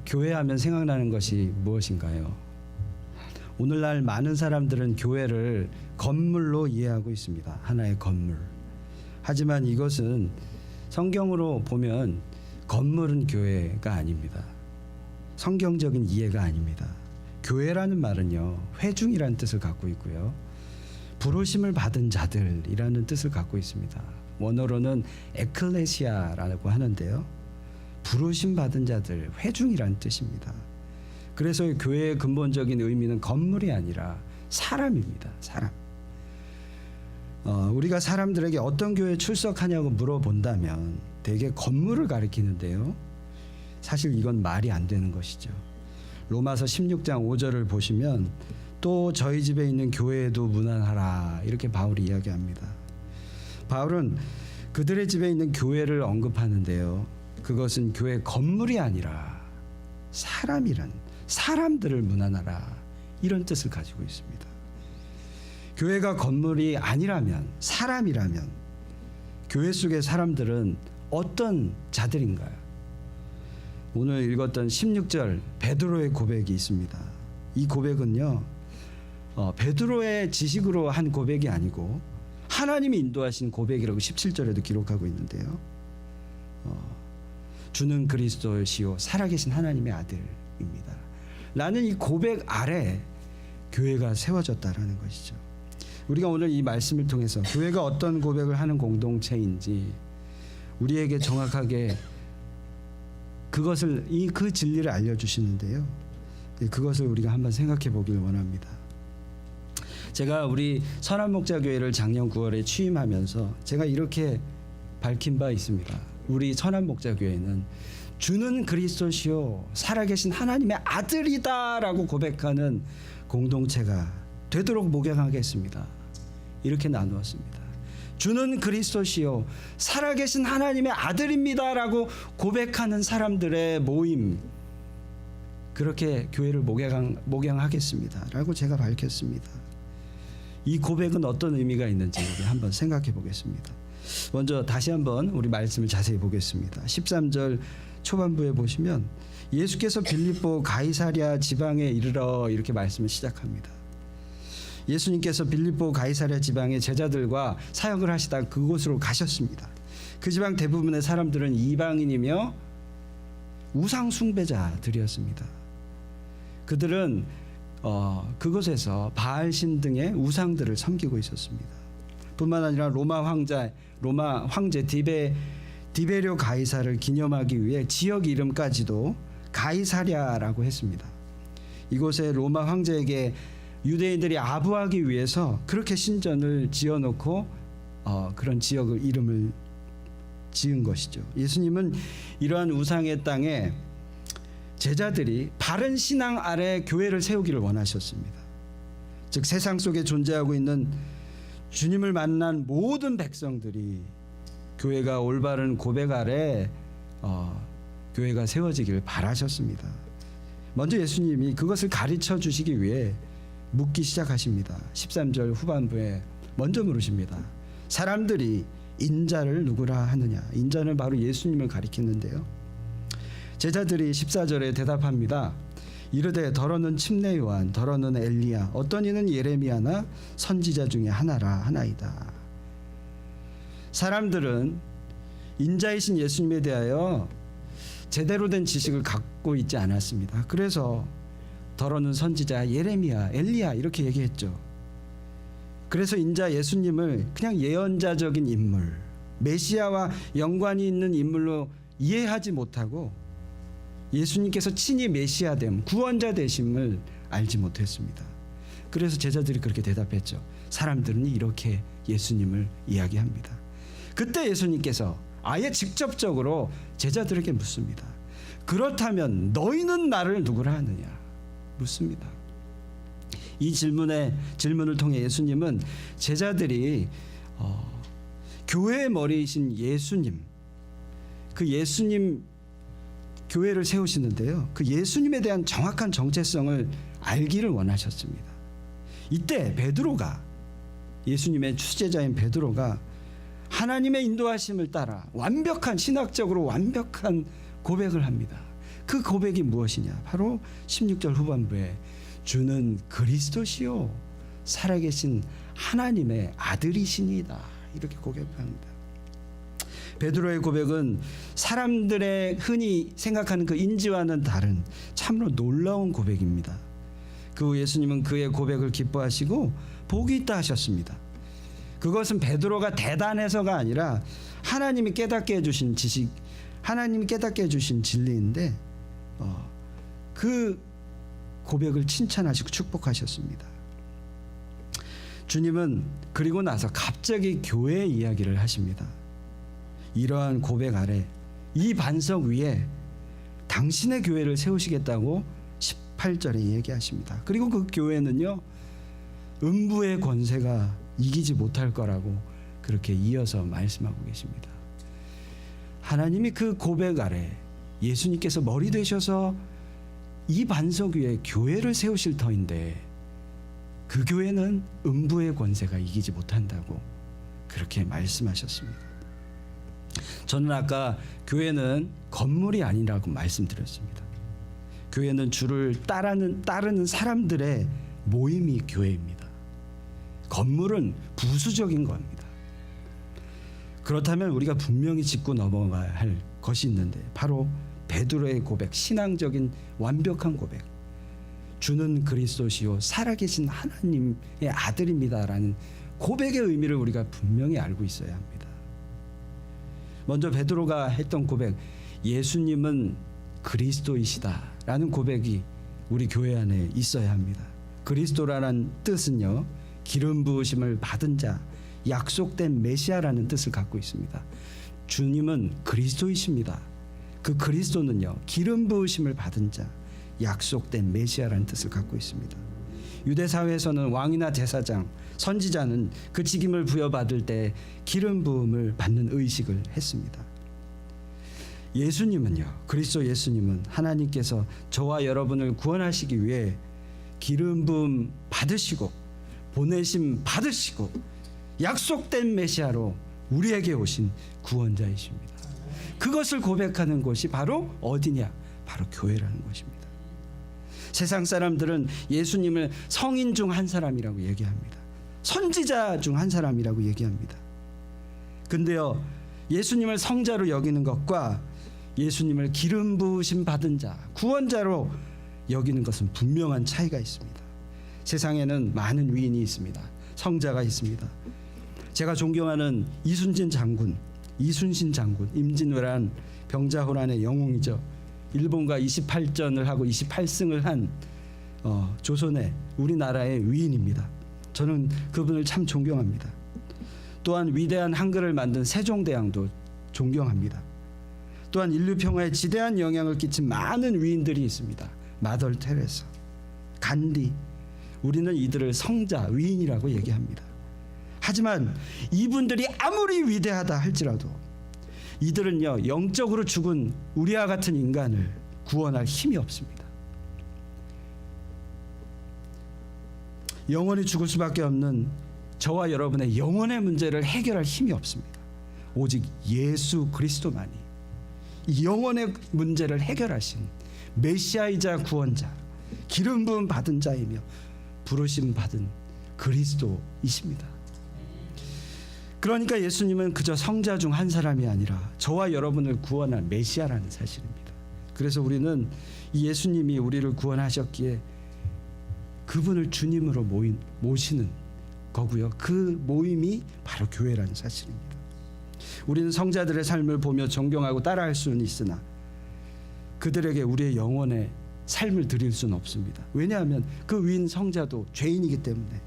교회하면 생각나는 것이 무엇인가요? 오늘날 많은 사람들은 교회를 건물로 이해하고 있습니다. 하나의 건물. 하지만 이것은 성경으로 보면 건물은 교회가 아닙니다. 성경적인 이해가 아닙니다. 교회라는 말은요, 회중이라는 뜻을 갖고 있고요, 부르심을 받은 자들이라는 뜻을 갖고 있습니다. 원어로는 에클레시아라고 하는데요, 부르심 받은 자들, 회중이라는 뜻입니다. 그래서 교회의 근본적인 의미는 건물이 아니라 사람입니다. 사람. 우리가 사람들에게 어떤 교회에 출석하냐고 물어본다면 대개 건물을 가리키는데요, 사실 이건 말이 안 되는 것이죠. 로마서 16장 5절을 보시면 또 저희 집에 있는 교회에도 문안하라, 이렇게 바울이 이야기합니다. 바울은 그들의 집에 있는 교회를 언급하는데요, 그것은 교회 건물이 아니라 사람들을 문안하라, 이런 뜻을 가지고 있습니다. 교회가 건물이 아니라면, 사람이라면 교회 속의 사람들은 어떤 자들인가요? 오늘 읽었던 16절 베드로의 고백이 있습니다. 이 고백은요, 베드로의 지식으로 한 고백이 아니고 하나님이 인도하신 고백이라고 17절에도 기록하고 있는데요, 주는 그리스도시요 살아계신 하나님의 아들입니다. 라는 이 고백 아래 교회가 세워졌다라는 것이죠. 우리가 오늘 이 말씀을 통해서 교회가 어떤 고백을 하는 공동체인지 우리에게 정확하게 그 진리를 알려주시는데요, 그것을 우리가 한번 생각해 보길 원합니다. 제가 우리 선한목자교회를 작년 9월에 취임하면서 제가 이렇게 밝힌 바 있습니다. 우리 선한목자교회는 주는 그리스도시요 살아계신 하나님의 아들이다라고 고백하는 공동체가 되도록 목양하겠습니다. 이렇게 나누었습니다. 주는 그리스도시요 살아계신 하나님의 아들입니다라고 고백하는 사람들의 모임, 그렇게 교회를 목양하겠습니다라고 제가 밝혔습니다. 이 고백은 어떤 의미가 있는지 우리 한번 생각해 보겠습니다. 먼저 다시 한번 우리 말씀을 자세히 보겠습니다. 13절 초반부에 보시면 예수께서 빌립보 가이사랴 지방에 이르러, 이렇게 말씀을 시작합니다. 예수님께서 빌립보 가이사랴 지방의 제자들과 사역을 하시다 그곳으로 가셨습니다. 그 지방 대부분의 사람들은 이방인이며 우상 숭배자들이었습니다. 그들은 그곳에서 바알신 등의 우상들을 섬기고 있었습니다. 뿐만 아니라 로마 황제 디베rio 가이사를 기념하기 위해 지역 이름까지도 가이사랴라고 했습니다. 이곳에 로마 황제에게 유대인들이 아부하기 위해서 그렇게 신전을 지어놓고 그런 지역을 이름을 지은 것이죠. 예수님은 이러한 우상의 땅에 제자들이 바른 신앙 아래 교회를 세우기를 원하셨습니다. 즉 세상 속에 존재하고 있는 주님을 만난 모든 백성들이 교회가 올바른 고백 아래 교회가 세워지기를 바라셨습니다. 먼저 예수님이 그것을 가르쳐 주시기 위해 묻기 시작하십니다. 13절 후반부에 먼저 물으십니다. 사람들이 인자를 누구라 하느냐. 인자는 바로 예수님을 가리키는데요, 제자들이 14절에 대답합니다. 이르되 더러는 침례 요한, 더러는 엘리야, 어떤 이는 예레미야나 선지자 중에 하나이다. 사람들은 인자이신 예수님에 대하여 제대로 된 지식을 갖고 있지 않았습니다. 그래서 더러는 선지자, 예레미야, 엘리야 이렇게 얘기했죠. 그래서 인자 예수님을 그냥 예언자적인 인물, 메시아와 연관이 있는 인물로 이해하지 못하고 예수님께서 친히 메시아됨, 구원자 되심을 알지 못했습니다. 그래서 제자들이 그렇게 대답했죠. 사람들은 이렇게 예수님을 이야기합니다. 그때 예수님께서 아예 직접적으로 제자들에게 묻습니다. 그렇다면 너희는 나를 누구라 하느냐 묻습니다. 이 질문을 통해 예수님은 제자들이 교회의 머리이신 예수님, 그 예수님 교회를 세우시는데요, 그 예수님에 대한 정확한 정체성을 알기를 원하셨습니다. 이때 베드로가, 예수님의 추제자인 베드로가 하나님의 인도하심을 따라 신학적으로 완벽한 고백을 합니다. 그 고백이 무엇이냐? 바로 16절 후반부에 주는 그리스도시요 살아계신 하나님의 아들이시니이다. 이렇게 고백합니다. 베드로의 고백은 사람들의 흔히 생각하는 그 인지와는 다른 참으로 놀라운 고백입니다. 그 후 예수님은 그의 고백을 기뻐하시고 복이 있다 하셨습니다. 그것은 베드로가 대단해서가 아니라 하나님이 깨닫게 해주신 지식, 하나님이 깨닫게 해주신 진리인데 그 고백을 칭찬하시고 축복하셨습니다. 주님은 그리고 나서 갑자기 교회 이야기를 하십니다. 이러한 고백 아래 이 반석 위에 당신의 교회를 세우시겠다고 18절에 얘기하십니다. 그리고 그 교회는요, 음부의 권세가 이기지 못할 거라고 그렇게 이어서 말씀하고 계십니다. 하나님이 그 고백 아래 예수님께서 머리 되셔서 이 반석 위에 교회를 세우실 터인데 그 교회는 음부의 권세가 이기지 못한다고 그렇게 말씀하셨습니다. 저는 아까 교회는 건물이 아니라고 말씀드렸습니다. 교회는 주를 따르는 사람들의 모임이 교회입니다. 건물은 부수적인 겁니다. 그렇다면 우리가 분명히 짚고 넘어가야 할 것이 있는데 바로 베드로의 고백, 신앙적인 완벽한 고백. 주는 그리스도시요 살아계신 하나님의 아들입니다라는 고백의 의미를 우리가 분명히 알고 있어야 합니다. 먼저 베드로가 했던 고백, 예수님은 그리스도이시다라는 고백이 우리 교회 안에 있어야 합니다. 그리스도라는 뜻은요, 기름 부으심을 받은 자, 약속된 메시아라는 뜻을 갖고 있습니다. 주님은 그리스도이십니다. 그 그리스도는요, 기름 부으심을 받은 자, 약속된 메시아라는 뜻을 갖고 있습니다. 유대 사회에서는 왕이나 제사장, 선지자는 그 직임을 부여받을 때 기름 부음을 받는 의식을 했습니다. 예수님은요, 그리스도 예수님은 하나님께서 저와 여러분을 구원하시기 위해 기름 부음 받으시고 보내심 받으시고 약속된 메시아로 우리에게 오신 구원자이십니다. 그것을 고백하는 곳이 바로 어디냐? 바로 교회라는 것입니다. 세상 사람들은 예수님을 성인 중 한 사람이라고 얘기합니다. 선지자 중 한 사람이라고 얘기합니다. 근데요, 예수님을 성자로 여기는 것과 예수님을 기름 부으심 받은 자, 구원자로 여기는 것은 분명한 차이가 있습니다. 세상에는 많은 위인이 있습니다. 성자가 있습니다. 제가 존경하는 이순신 장군, 임진왜란 병자호란의 영웅이죠. 일본과 28전을 하고 28승을 한 조선의 우리나라의 위인입니다. 저는 그분을 참 존경합니다. 또한 위대한 한글을 만든 세종대왕도 존경합니다. 또한 인류 평화에 지대한 영향을 끼친 많은 위인들이 있습니다. 마더 테레사, 간디, 우리는 이들을 성자, 위인이라고 얘기합니다. 하지만 이분들이 아무리 위대하다 할지라도 이들은요, 영적으로 죽은 우리와 같은 인간을 구원할 힘이 없습니다. 영원히 죽을 수밖에 없는 저와 여러분의 영혼의 문제를 해결할 힘이 없습니다. 오직 예수 그리스도만이 이 영혼의 문제를 해결하신 메시아이자 구원자, 기름 부음 받은 자이며 부르심 받은 그리스도이십니다. 그러니까 예수님은 그저 성자 중 한 사람이 아니라 저와 여러분을 구원한 메시아라는 사실입니다. 그래서 우리는 이 예수님이 우리를 구원하셨기에 그분을 주님으로 모시는 거고요. 그 모임이 바로 교회라는 사실입니다. 우리는 성자들의 삶을 보며 존경하고 따라할 수는 있으나 그들에게 우리의 영혼의 삶을 드릴 수는 없습니다. 왜냐하면 그 위인 성자도 죄인이기 때문에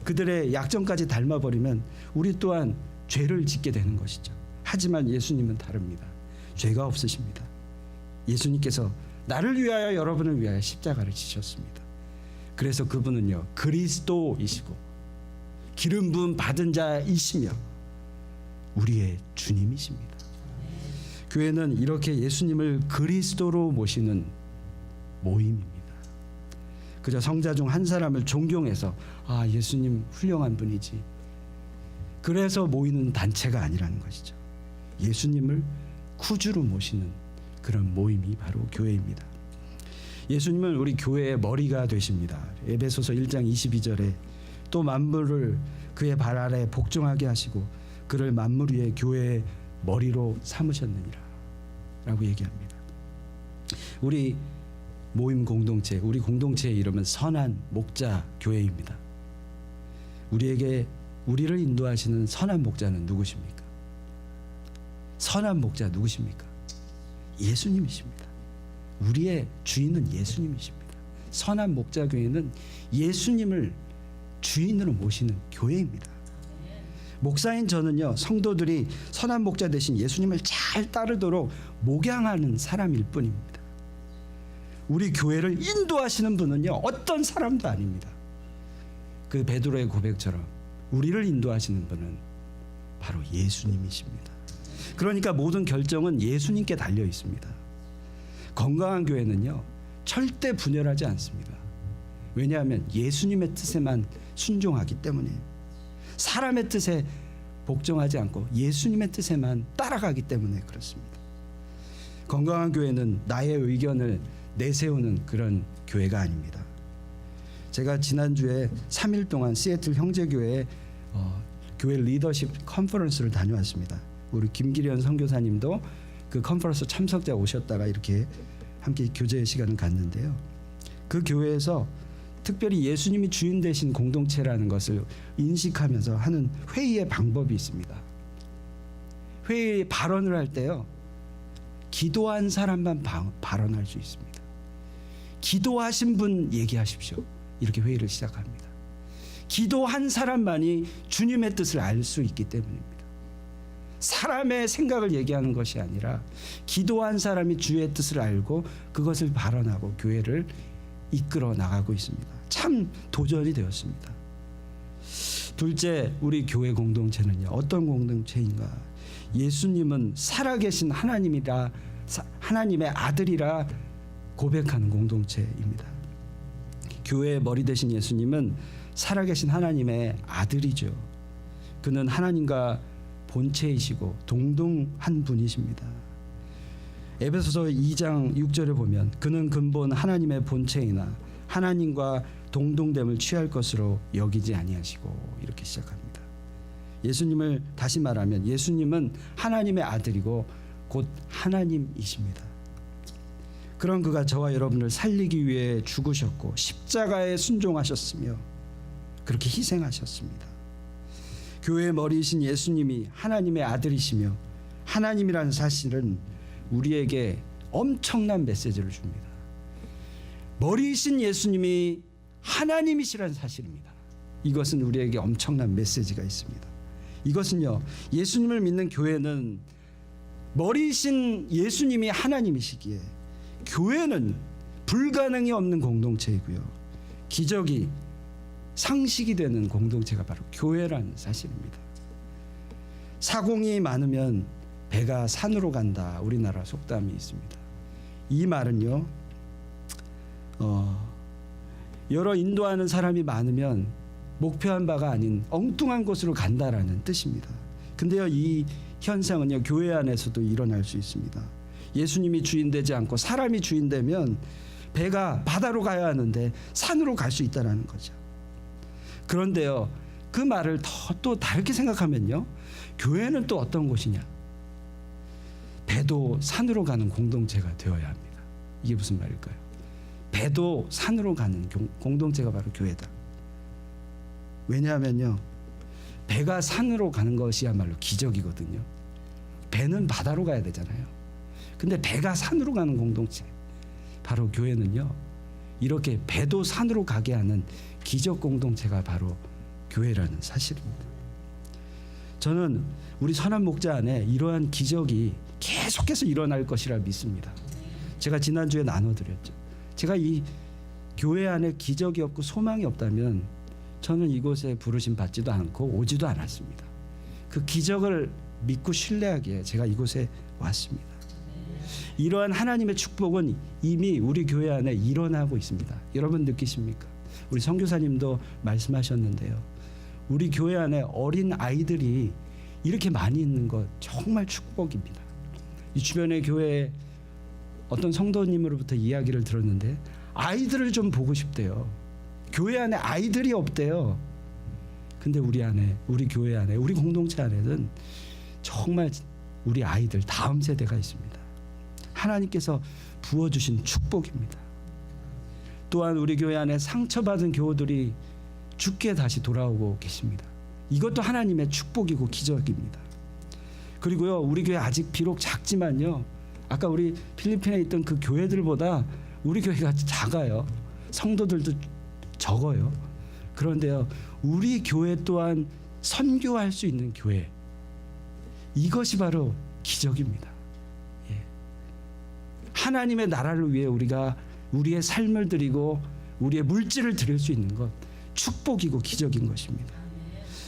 그들의 약점까지 닮아버리면 우리 또한 죄를 짓게 되는 것이죠. 하지만 예수님은 다릅니다. 죄가 없으십니다. 예수님께서 나를 위하여 여러분을 위하여 십자가를 지셨습니다. 그래서 그분은요, 그리스도이시고 기름 부음 받은 자이시며 우리의 주님이십니다. 교회는 이렇게 예수님을 그리스도로 모시는 모임입니다. 그저 성자 중 한 사람을 존경해서 예수님 훌륭한 분이지, 그래서 모이는 단체가 아니라는 것이죠. 예수님을 구주로 모시는 그런 모임이 바로 교회입니다. 예수님은 우리 교회의 머리가 되십니다. 에베소서 1장 22절에 또 만물을 그의 발 아래 복종하게 하시고 그를 만물 위에 교회의 머리로 삼으셨느니라 라고 얘기합니다. 우리 모임 공동체, 우리 공동체의 이름은 선한 목자 교회입니다. 우리를 인도하시는 선한 목자는 누구십니까? 선한 목자 누구십니까? 예수님이십니다. 우리의 주인은 예수님이십니다. 선한 목자 교회는 예수님을 주인으로 모시는 교회입니다. 목사인 저는요, 성도들이 선한 목자 대신 예수님을 잘 따르도록 목양하는 사람일 뿐입니다. 우리 교회를 인도하시는 분은요, 어떤 사람도 아닙니다. 그 베드로의 고백처럼 우리를 인도하시는 분은 바로 예수님이십니다. 그러니까 모든 결정은 예수님께 달려 있습니다. 건강한 교회는요, 절대 분열하지 않습니다. 왜냐하면 예수님의 뜻에만 순종하기 때문에, 사람의 뜻에 복종하지 않고 예수님의 뜻에만 따라가기 때문에 그렇습니다. 건강한 교회는 나의 의견을 내세우는 그런 교회가 아닙니다. 제가 지난주에 3일 동안 시애틀 형제교회에 교회 리더십 컨퍼런스를 다녀왔습니다. 우리 김기련 선교사님도 그 컨퍼런스 참석자 오셨다가 이렇게 함께 교제의 시간을 갖는데요. 그 교회에서 특별히 예수님이 주인 되신 공동체라는 것을 인식하면서 하는 회의의 방법이 있습니다. 회의 발언을 할 때요, 기도한 사람만 발언할 수 있습니다. 기도하신 분 얘기하십시오. 이렇게 회의를 시작합니다. 기도한 사람만이 주님의 뜻을 알 수 있기 때문입니다. 사람의 생각을 얘기하는 것이 아니라 기도한 사람이 주의 뜻을 알고 그것을 발언하고 교회를 이끌어 나가고 있습니다. 참 도전이 되었습니다. 둘째, 우리 교회 공동체는요, 어떤 공동체인가? 예수님은 살아계신 하나님이라, 하나님의 아들이라 고백하는 공동체입니다. 교회의 머리 되신 예수님은 살아계신 하나님의 아들이죠. 그는 하나님과 본체이시고 동등한 분이십니다. 에베소서 2장 6절에 보면 그는 근본 하나님의 본체이나 하나님과 동등됨을 취할 것으로 여기지 아니하시고, 이렇게 시작합니다. 예수님을 다시 말하면 예수님은 하나님의 아들이고 곧 하나님이십니다. 그런 그가 저와 여러분을 살리기 위해 죽으셨고 십자가에 순종하셨으며 그렇게 희생하셨습니다. 교회의 머리이신 예수님이 하나님의 아들이시며 하나님이라는 사실은 우리에게 엄청난 메시지를 줍니다. 머리이신 예수님이 하나님이시라는 사실입니다. 이것은 우리에게 엄청난 메시지가 있습니다. 이것은요, 예수님을 믿는 교회는 머리이신 예수님이 하나님이시기에 교회는 불가능이 없는 공동체이고요, 기적이 상식이 되는 공동체가 바로 교회라는 사실입니다. 사공이 많으면 배가 산으로 간다, 우리나라 속담이 있습니다. 이 말은요, 여러 인도하는 사람이 많으면 목표한 바가 아닌 엉뚱한 곳으로 간다라는 뜻입니다. 근데요, 이 현상은요, 교회 안에서도 일어날 수 있습니다. 예수님이 주인 되지 않고 사람이 주인 되면 배가 바다로 가야 하는데 산으로 갈 수 있다라는 거죠. 그런데요, 그 말을 또 다르게 생각하면요, 교회는 또 어떤 곳이냐? 배도 산으로 가는 공동체가 되어야 합니다. 이게 무슨 말일까요? 배도 산으로 가는 공동체가 바로 교회다. 왜냐하면요, 배가 산으로 가는 것이야말로 기적이거든요. 배는 바다로 가야 되잖아요. 근데 배가 산으로 가는 공동체, 바로 교회는요, 이렇게 배도 산으로 가게 하는 기적 공동체가 바로 교회라는 사실입니다. 저는 우리 선한 목자 안에 이러한 기적이 계속해서 일어날 것이라 믿습니다. 제가 지난주에 나눠드렸죠. 제가 이 교회 안에 기적이 없고 소망이 없다면 저는 이곳에 부르심 받지도 않고 오지도 않았습니다. 그 기적을 믿고 신뢰하기에 제가 이곳에 왔습니다. 이러한 하나님의 축복은 이미 우리 교회 안에 일어나고 있습니다. 여러분 느끼십니까? 우리 선교사님도 말씀하셨는데요, 우리 교회 안에 어린 아이들이 이렇게 많이 있는 것 정말 축복입니다. 이 주변의 교회에 어떤 성도님으로부터 이야기를 들었는데 아이들을 좀 보고 싶대요. 교회 안에 아이들이 없대요. 근데 우리 교회 안에, 우리 공동체 안에는 정말 우리 아이들 다음 세대가 있습니다. 하나님께서 부어주신 축복입니다. 또한 우리 교회 안에 상처받은 교우들이 죽게 다시 돌아오고 계십니다. 이것도 하나님의 축복이고 기적입니다. 그리고요, 우리 교회 아직 비록 작지만요, 아까 우리 필리핀에 있던 그 교회들보다 우리 교회가 작아요. 성도들도 적어요. 그런데요, 우리 교회 또한 선교할 수 있는 교회, 이것이 바로 기적입니다. 예. 하나님의 나라를 위해 우리가 우리의 삶을 드리고 우리의 물질을 드릴 수 있는 것, 축복이고 기적인 것입니다.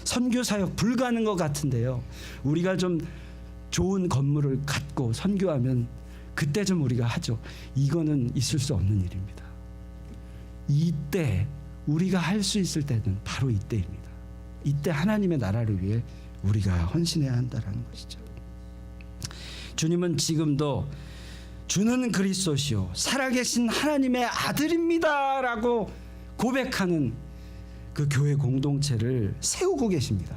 선교 사역 불가능한 것 같은데요, 우리가 좀 좋은 건물을 갖고 선교하면 그때 좀 우리가 하죠. 이거는 있을 수 없는 일입니다. 이때 우리가 할 수 있을 때는 바로 이때입니다. 이때 하나님의 나라를 위해 우리가 헌신해야 한다는 것이죠. 주님은 지금도 주는 그리스도시요 살아계신 하나님의 아들입니다 라고 고백하는 그 교회 공동체를 세우고 계십니다.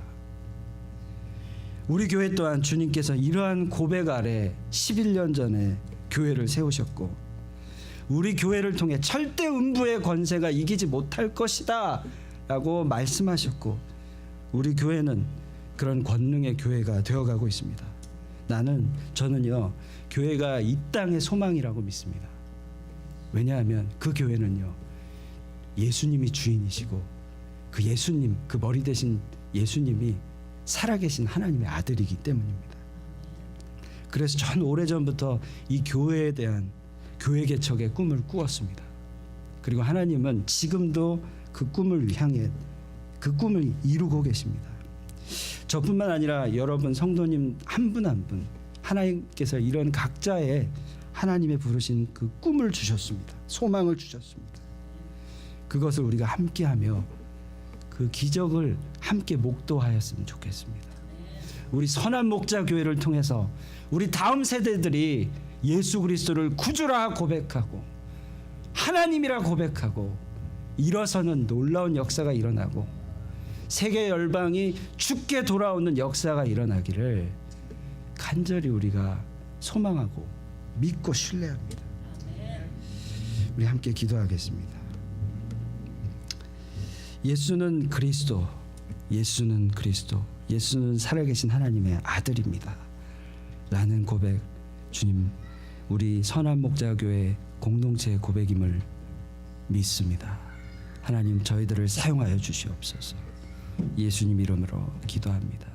우리 교회 또한 주님께서 이러한 고백 아래 11년 전에 교회를 세우셨고, 우리 교회를 통해 절대 음부의 권세가 이기지 못할 것이다 라고 말씀하셨고, 우리 교회는 그런 권능의 교회가 되어가고 있습니다. 저는요, 교회가 이 땅의 소망이라고 믿습니다. 왜냐하면 그 교회는요, 예수님이 주인이시고 그 예수님, 그 머리 대신 예수님이 살아계신 하나님의 아들이기 때문입니다. 그래서 전 오래전부터 이 교회에 대한 교회 개척의 꿈을 꾸었습니다. 그리고 하나님은 지금도 그 꿈을 향해 그 꿈을 이루고 계십니다. 저뿐만 아니라 여러분 성도님 한 분 한 분 하나님께서 이런 각자의 하나님의 부르신 그 꿈을 주셨습니다. 소망을 주셨습니다. 그것을 우리가 함께하며 그 기적을 함께 목도하였으면 좋겠습니다. 우리 선한 목자 교회를 통해서 우리 다음 세대들이 예수 그리스도를 구주라 고백하고 하나님이라 고백하고 일어서는 놀라운 역사가 일어나고 세계 열방이 죽게 돌아오는 역사가 일어나기를 간절히 우리가 소망하고 믿고 신뢰합니다. 우리 함께 기도하겠습니다. 예수는 그리스도, 예수는 그리스도, 예수는 살아계신 하나님의 아들입니다 라는 고백, 주님 우리 선한 목자교회 공동체의 고백임을 믿습니다. 하나님 저희들을 사용하여 주시옵소서. 예수님 이름으로 기도합니다.